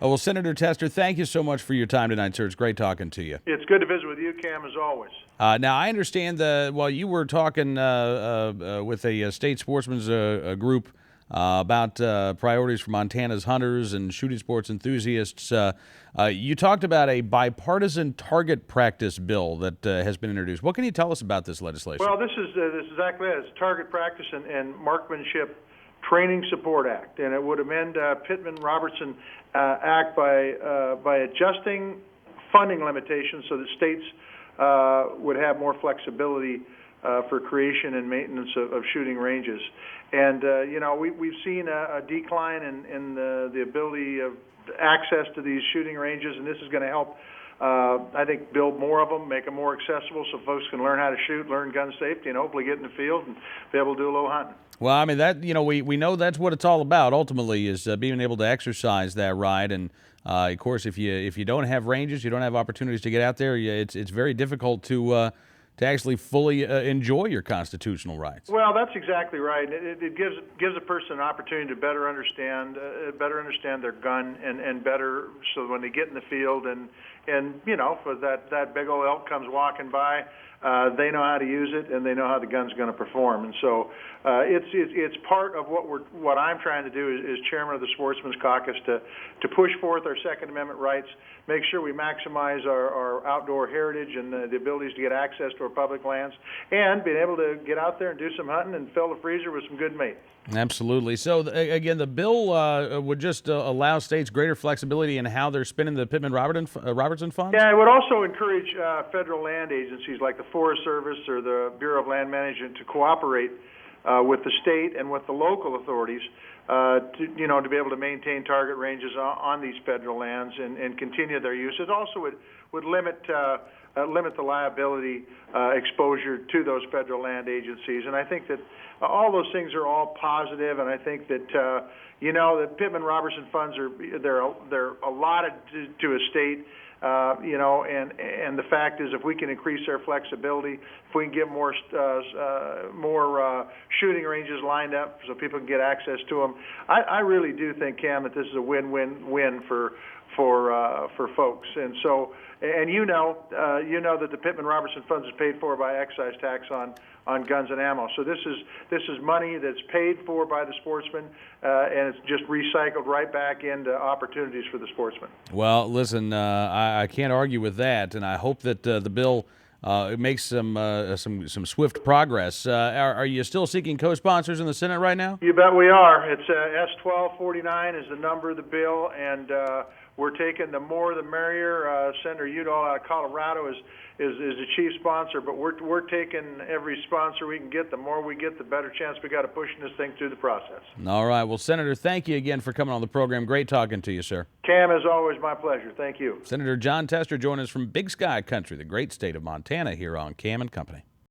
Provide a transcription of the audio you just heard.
Well, Senator Tester, thank you so much for your time tonight, sir. It's great talking to you. It's good to visit with you, Cam, as always. Now, I understand while you were talking with a state sportsman's group about priorities for Montana's hunters and shooting sports enthusiasts, you talked about a bipartisan target practice bill that has been introduced. What can you tell us about this legislation? Well, this is exactly it. It's Target Practice and Marksmanship Training Support Act, and it would amend Pittman-Robertson Act by adjusting funding limitations so that states would have more flexibility for creation and maintenance of shooting ranges. And we've seen a decline in the ability of access to these shooting ranges, and this is going to help. I think build more of them, make them more accessible so folks can learn how to shoot, learn gun safety, and hopefully get in the field and be able to do a little hunting. Well, I mean, we know that's what it's all about ultimately, is being able to exercise that right. And of course, if you don't have ranges, you don't have opportunities to get out there, it's very difficult to actually fully enjoy your constitutional rights. Well, that's exactly right. It gives a person an opportunity to better understand their gun and better, so when they get in the field and if that big old elk comes walking by, they know how to use it and they know how the gun's going to perform. And so it's part of what I'm trying to do is chairman of the Sportsman's Caucus to push forth our Second Amendment rights, make sure we maximize our outdoor heritage and the abilities to get access to our public lands, and being able to get out there and do some hunting and fill the freezer with some good meat. Absolutely. So, again, the bill would just allow states greater flexibility in how they're spending the Pittman-Robertson funds? Yeah, it would also encourage federal land agencies like the Forest Service or the Bureau of Land Management to cooperate with the state and with the local authorities to be able to maintain target ranges on these federal lands and continue their use. It also would limit the liability exposure to those federal land agencies. And I think that all those things are all positive, and I think that the Pittman-Robertson funds they're allotted to a state. And the fact is, if we can increase their flexibility, if we can get more shooting ranges lined up so people can get access to them, I really do think, Cam, that this is a win-win-win for folks. And so, and that the Pittman-Robertson funds is paid for by excise tax on guns and ammo. So this is money that's paid for by the sportsman, and it's just recycled right back into opportunities for the sportsman. Well, listen, I can't argue with that, and I hope that the bill makes some swift progress. Are you still seeking co-sponsors in the Senate right now? You bet we are. It's S1249 is the number of the bill, and we're taking the more the merrier. Senator Udall out of Colorado is the chief sponsor, but we're taking every sponsor we can get. The more we get, the better chance we got of pushing this thing through the process. All right. Well, Senator, thank you again for coming on the program. Great talking to you, sir. Cam, as always, my pleasure. Thank you. Senator John Tester joining us from Big Sky Country, the great state of Montana, here on Cam and Company.